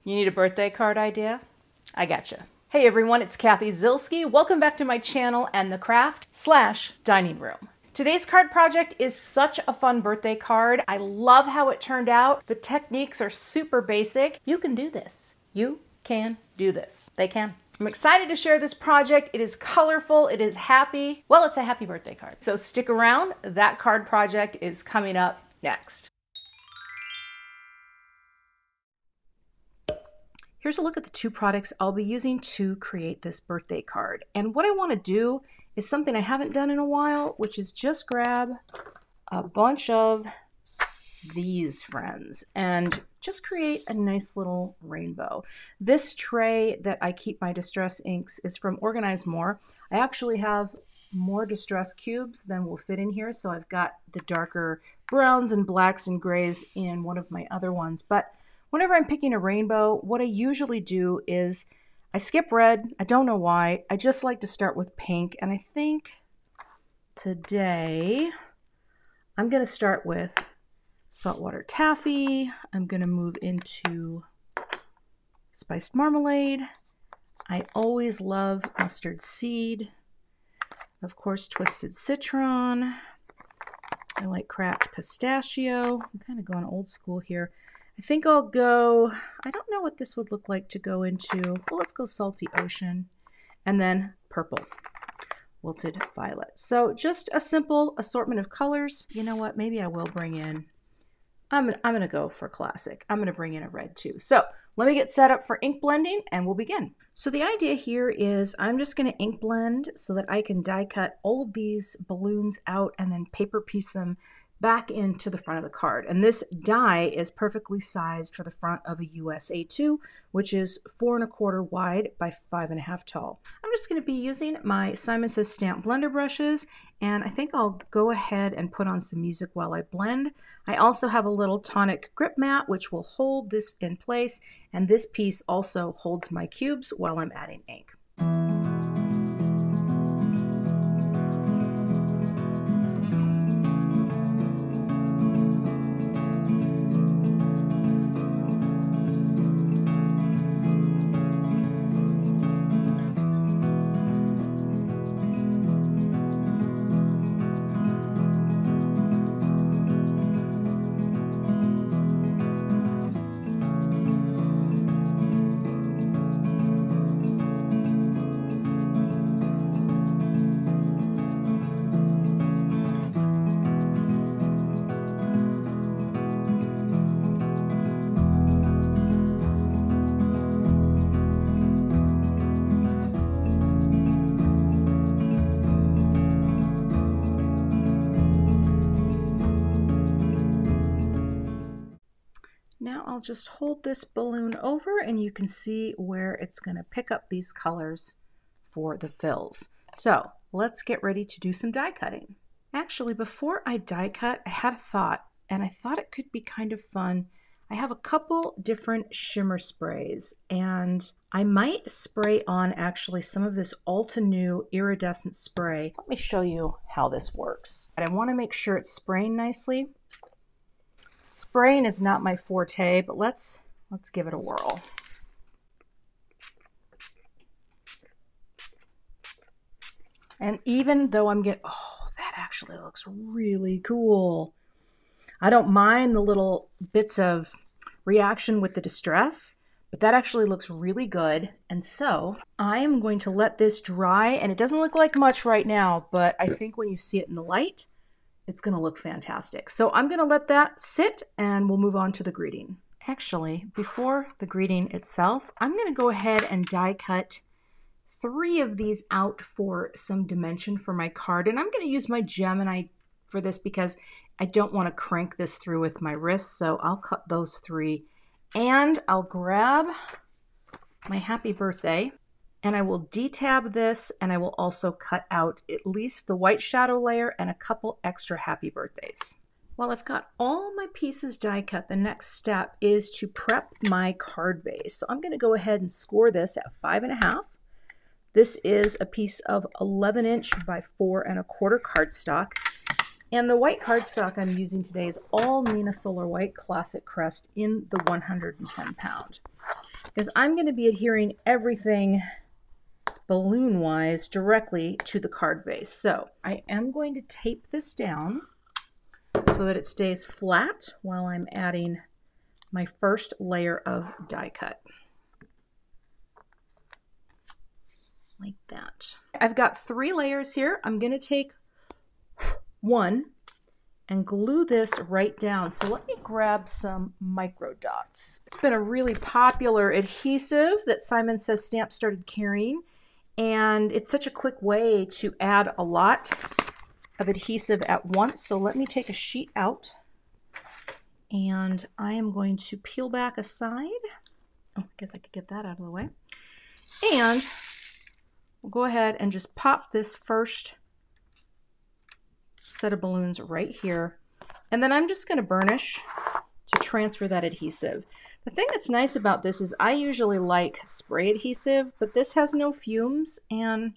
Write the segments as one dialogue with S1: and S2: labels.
S1: You need a birthday card idea? I gotcha. Hey everyone, it's Cathy Zielske. Welcome back to my channel and the craft/dining room. Today's card project is such a fun birthday card. I love how it turned out. The techniques are super basic. You can do this. You can do this. They can. I'm excited to share this project. It is colorful. It is happy. Well, it's a happy birthday card. So stick around. That card project is coming up next. Here's a look at the two products I'll be using to create this birthday card. And what I want to do is something I haven't done in a while, which is just grab a bunch of these friends and just create a nice little rainbow. This tray that I keep my distress inks is from OrganizeMore. I actually have more distress cubes than will fit in here, so I've got the darker browns and blacks and grays in one of my other ones. But whenever I'm picking a rainbow, what I usually do is I skip red. I don't know why. I just like to start with pink. And I think today I'm going to start with Saltwater Taffy. I'm going to move into spiced marmalade. I always love mustard seed. Of course, twisted citron. I like cracked pistachio. I'm kind of going old school here. I think I'll go, I don't know what this would look like to go into. Well, let's go salty ocean and then purple, wilted violet. So just a simple assortment of colors. You know what? Maybe I will bring in, I'm going to go for classic. I'm going to bring in a red too. So let me get set up for ink blending and we'll begin. So the idea here is I'm just going to ink blend so that I can die cut all of these balloons out and then paper piece them back into the front of the card. And this die is perfectly sized for the front of a US A2, which is 4 1/4 wide by 5 1/2 tall. I'm just going to be using my Simon Says Stamp blender brushes, and I think I'll go ahead and put on some music while I blend. I also have a little tonic grip mat, which will hold this in place, and this piece also holds my cubes while I'm adding ink. Now I'll just hold this balloon over and you can see where it's going to pick up these colors for the fills. So let's get ready to do some die cutting. Actually, before I die cut, I had a thought, and I thought it could be kind of fun. I have a couple different shimmer sprays, and I might spray on actually some of this Altenew iridescent spray. Let me show you how this works. And I want to make sure it's spraying nicely. Spraying is not my forte, but let's give it a whirl. And even though I'm getting, oh, that actually looks really cool. I don't mind the little bits of reaction with the distress, but that actually looks really good. And so I am going to let this dry, and it doesn't look like much right now, but I think when you see it in the light, it's going to look fantastic. So I'm going to let that sit and we'll move on to the greeting. Actually, before the greeting itself, I'm going to go ahead and die cut 3 of these out for some dimension for my card. And I'm going to use my Gemini for this because I don't want to crank this through with my wrist. So I'll cut those 3 and I'll grab my happy birthday. And I will detab this, and I will also cut out at least the white shadow layer and a couple extra happy birthdays. While I've got all my pieces die cut, the next step is to prep my card base. So I'm going to go ahead and score this at 5 1/2. This is a piece of 11" by 4 1/4 cardstock. And the white cardstock I'm using today is all Neenah Solar White Classic Crest in the 110 pound. is I'm going to be adhering everything balloon-wise directly to the card base. So I am going to tape this down so that it stays flat while I'm adding my first layer of die cut. Like that. I've got 3 layers here. I'm going to take one and glue this right down. So let me grab some micro dots. It's been a really popular adhesive that Simon Says Stamps started carrying, and it's such a quick way to add a lot of adhesive at once. So let me take a sheet out, and I am going to peel back a side. Oh, I guess I could get that out of the way. And we'll go ahead and just pop this first set of balloons right here. And then I'm just going to burnish to transfer that adhesive. The thing that's nice about this is I usually like spray adhesive, but this has no fumes, and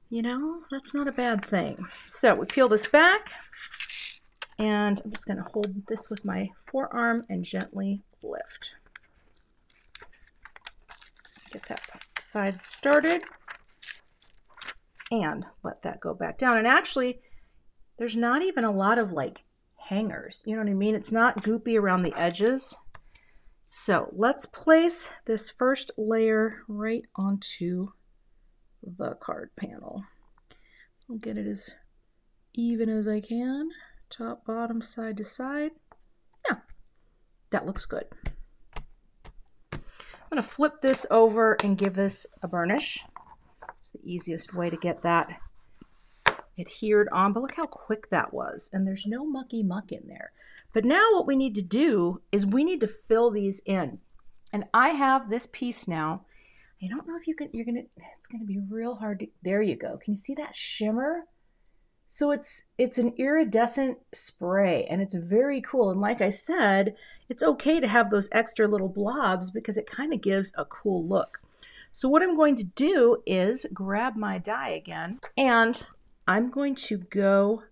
S1: you know, that's not a bad thing. So we peel this back, and I'm just going to hold this with my forearm and gently lift. Get that side started and let that go back down. And actually, there's not even a lot of like hangers, you know what I mean? It's not goopy around the edges. So let's place this first layer right onto the card panel. I'll get it as even as I can, top, bottom, side to side. Yeah, that looks good. I'm going to flip this over and give this a burnish. It's the easiest way to get that adhered on, but look how quick that was, and there's no mucky muck in there. But now what we need to do is we need to fill these in, and I have this piece now. I don't know if you can, it's gonna be real hard to, there you go. Can you see that shimmer? So it's an iridescent spray, and it's very cool. And like I said, it's okay to have those extra little blobs because it kind of gives a cool look. So what I'm going to do is grab my die again, and I'm going to go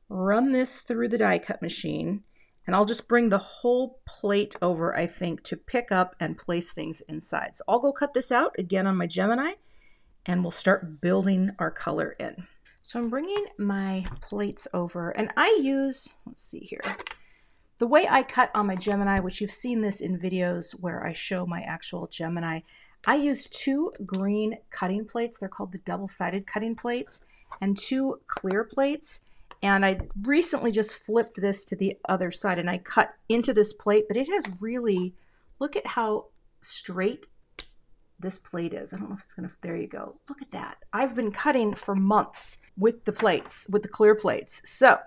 S1: run this through the die cut machine, and I'll just bring the whole plate over, I think, to pick up and place things inside. So I'll go cut this out again on my Gemini, and we'll start building our color in. So I'm bringing my plates over, and I use, let's see here, the way I cut on my Gemini, which you've seen this in videos where I show my actual Gemini, I use 2 green cutting plates. They're called the double-sided cutting plates, and 2 clear plates. And I recently just flipped this to the other side, and I cut into this plate, but it has really, look at how straight this plate is. I don't know if it's gonna, there you go. Look at that. I've been cutting for months with the plates, with the clear plates. So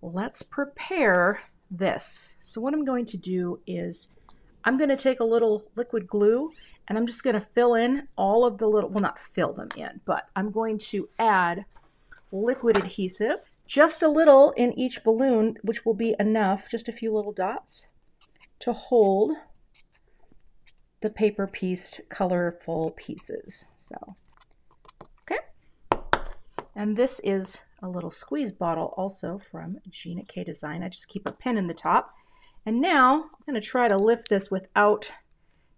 S1: let's prepare this. So what I'm going to do is I'm going to take a little liquid glue, and I'm just going to fill in all of the little, well, not fill them in, but I'm going to add liquid adhesive, just a little in each balloon, which will be enough, just a few little dots, to hold the paper pieced colorful pieces. So, okay. And this is a little squeeze bottle also from Gina K Design. I just keep a pin in the top. And now I'm going to try to lift this without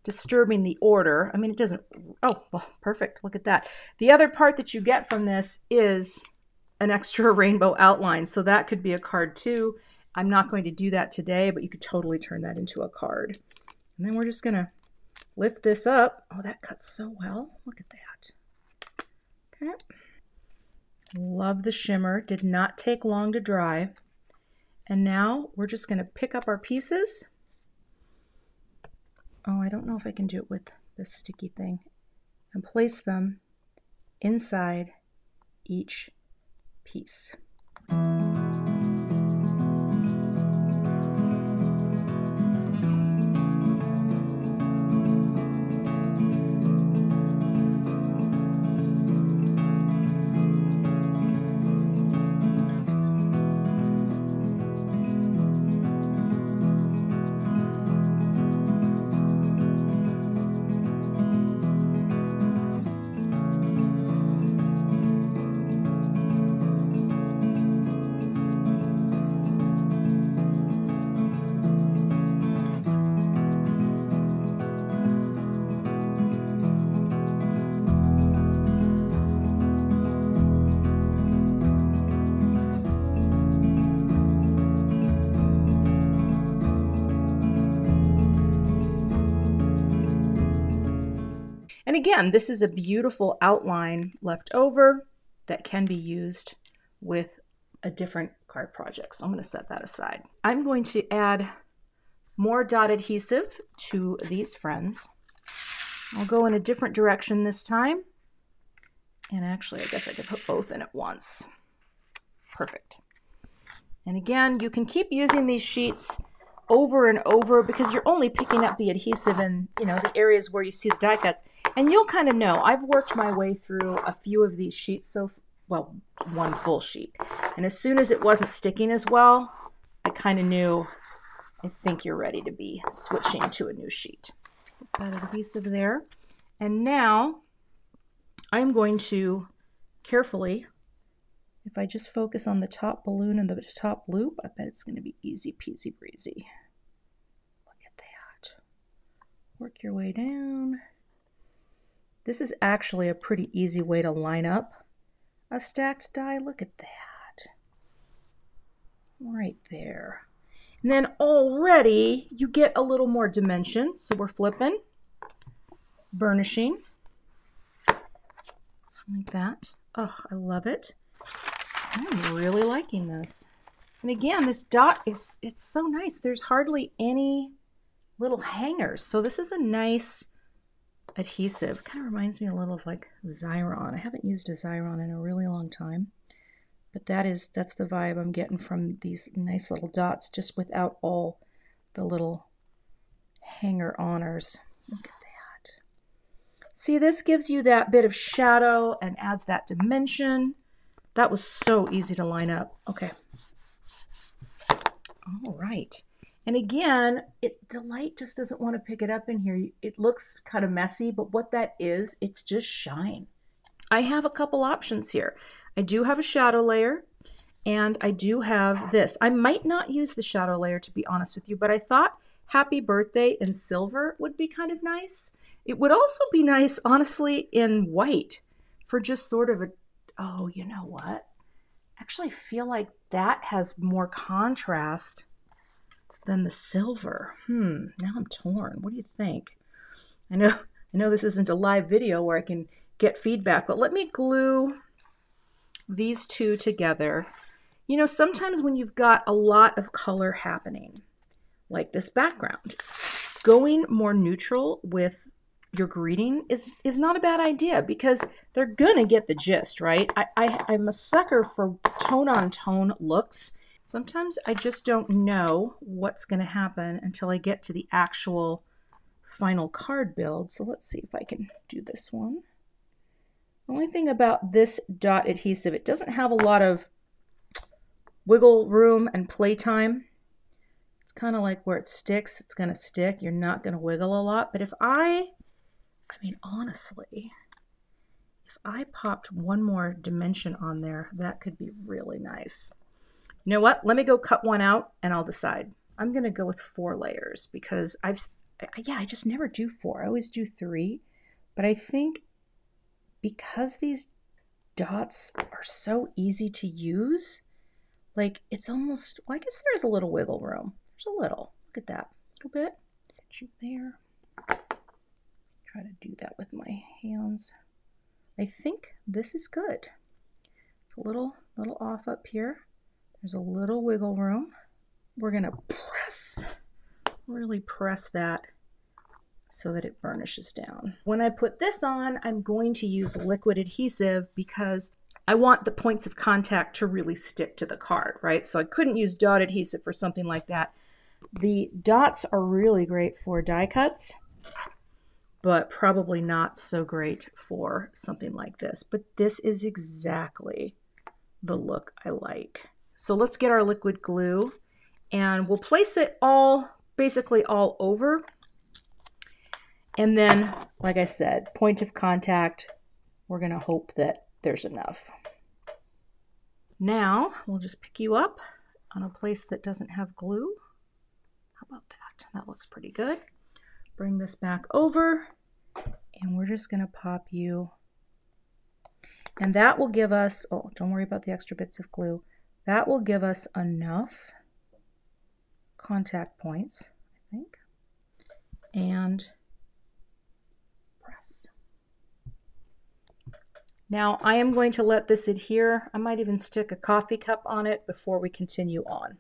S1: disturbing the order. I mean, it doesn't, oh, well, perfect. Look at that. The other part that you get from this is an extra rainbow outline. So that could be a card too. I'm not going to do that today, but you could totally turn that into a card. And then we're just going to lift this up. Oh, that cuts so well. Look at that. Okay. Love the shimmer. Did not take long to dry. And now we're just going to pick up our pieces. Oh, I don't know if I can do it with this sticky thing. And place them inside each piece. And again, this is a beautiful outline left over that can be used with a different card project. So I'm going to set that aside. I'm going to add more dot adhesive to these friends. I'll go in a different direction this time. And actually, I guess I could put both in at once. Perfect. And again, you can keep using these sheets over and over because you're only picking up the adhesive in, you know, the areas where you see the die cuts. And you'll kind of know. I've worked my way through a few of these sheets, so, well, one full sheet. And as soon as it wasn't sticking as well, I kind of knew, I think you're ready to be switching to a new sheet. Put that adhesive there. And now I'm going to carefully, if I just focus on the top balloon and the top loop, I bet it's going to be easy peasy breezy. Look at that. Work your way down. This is actually a pretty easy way to line up a stacked die. Look at that. Right there. And then already you get a little more dimension. So we're flipping, burnishing, like that. Oh, I love it. I'm really liking this. And again, this dot it's so nice. There's hardly any little hangers. So this is a nice adhesive. Kind of reminds me a little of like Xyron. I haven't used a Xyron in a really long time. But that's the vibe I'm getting from these nice little dots, just without all the little hanger-oners. Look at that. See, this gives you that bit of shadow and adds that dimension. That was so easy to line up. Okay. All right. And again, the light just doesn't want to pick it up in here. It looks kind of messy, but what that is, it's just shine. I have a couple options here. I do have a shadow layer, and I do have this. I might not use the shadow layer, to be honest with you, but I thought Happy Birthday in silver would be kind of nice. It would also be nice, honestly, in white for just sort of a, oh, you know what? Actually, I feel like that has more contrast than the silver. Now I'm torn. What do you think? I know this isn't a live video where I can get feedback, but let me glue these two together. You know, sometimes when you've got a lot of color happening, like this background, going more neutral with your greeting is not a bad idea because they're gonna get the gist, right? I'm a sucker for tone-on-tone looks. Sometimes I just don't know what's gonna happen until I get to the actual final card build. So let's see if I can do this one. The only thing about this dot adhesive, it doesn't have a lot of wiggle room and playtime. It's kind of like where it sticks, it's going to stick. You're not going to wiggle a lot. But if I mean, honestly, if I popped one more dimension on there, that could be really nice. You know what? Let me go cut one out and I'll decide. I'm going to go with 4 layers because I just never do 4. I always do 3. But I think because these dots are so easy to use, like it's almost, well, I guess there's a little wiggle room. There's a little, look at that, a little bit. Get you there. Try to do that with my hands. I think this is good. It's a little off up here. There's a little wiggle room. We're gonna really press that so that it burnishes down. When I put this on, I'm going to use liquid adhesive because I want the points of contact to really stick to the card, right? So I couldn't use dot adhesive for something like that. The dots are really great for die cuts, but probably not so great for something like this. But this is exactly the look I like. So let's get our liquid glue and we'll place it basically all over. And then, like I said, point of contact, we're going to hope that there's enough. Now, we'll just pick you up on a place that doesn't have glue. How about that? That looks pretty good. Bring this back over, and we're just going to pop you. And that will give us, oh, don't worry about the extra bits of glue. That will give us enough contact points, I think. And press. Now I am going to let this adhere. I might even stick a coffee cup on it before we continue on.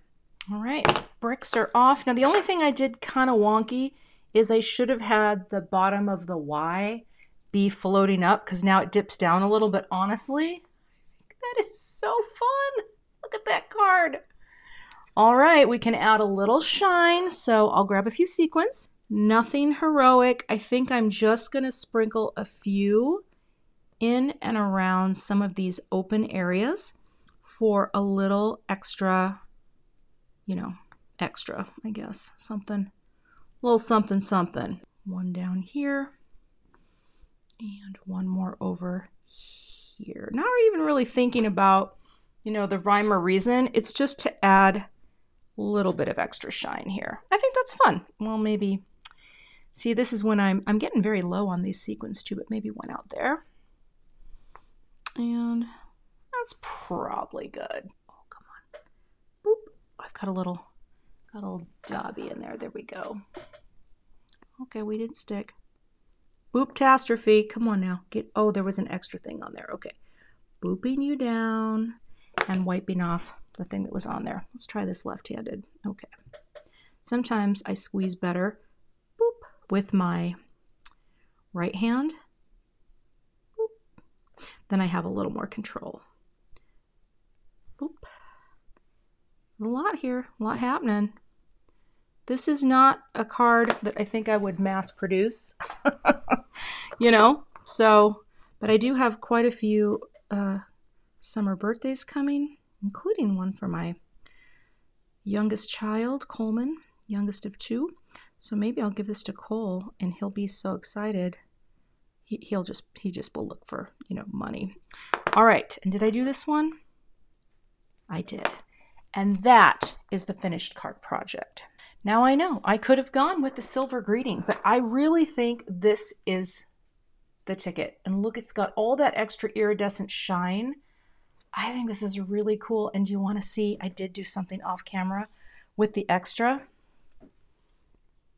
S1: All right, bricks are off. Now the only thing I did kind of wonky is I should have had the bottom of the Y be floating up because now it dips down a little, but honestly, I think that is so fun. Look at that card. All right, we can add a little shine, so I'll grab a few sequins. Nothing heroic. I think I'm just gonna sprinkle a few in and around some of these open areas for a little extra, you know, extra, I guess. Something, a little something, something. One down here and one more over here. Not even really thinking about, you know, the rhyme or reason. It's just to add a little bit of extra shine here. I think that's fun. Well, maybe, see, this is when I'm getting very low on these sequins too, but maybe one out there. And that's probably good. Oh, come on. Boop. I've got a little dobby in there. There we go. Okay, we didn't stick. Boop-tastrophe. Come on now. Oh, there was an extra thing on there. Okay. Booping you down and wiping off the thing that was on there. Let's try this left-handed. Okay. Sometimes I squeeze better, boop, with my right hand. Then I have a little more control. Boop. A lot here, a lot happening. This is not a card that I think I would mass produce, you know, so, but I do have quite a few summer birthdays coming, including one for my youngest child, Coleman, youngest of 2. So maybe I'll give this to Cole and he'll be so excited. He just will look for, you know, money. All right, and did I do this one? I did. And that is the finished card project. Now I know I could have gone with the silver greeting, but I really think this is the ticket. And look, it's got all that extra iridescent shine. I think this is really cool. And do you want to see, I did do something off camera with the extra.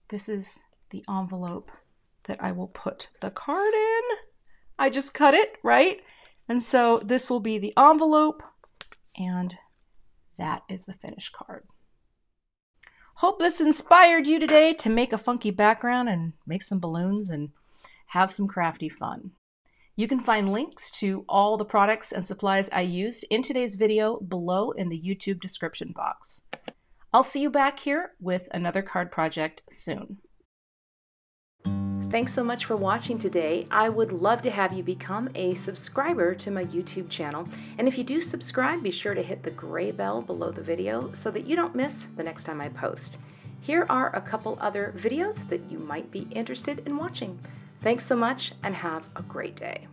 S1: This is the envelope that I will put the card in. I just cut it, right? And so this will be the envelope, and that is the finished card. Hope this inspired you today to make a funky background and make some balloons and have some crafty fun. You can find links to all the products and supplies I used in today's video below in the YouTube description box. I'll see you back here with another card project soon. Thanks so much for watching today. I would love to have you become a subscriber to my YouTube channel. And if you do subscribe, be sure to hit the gray bell below the video so that you don't miss the next time I post. Here are a couple other videos that you might be interested in watching. Thanks so much and have a great day.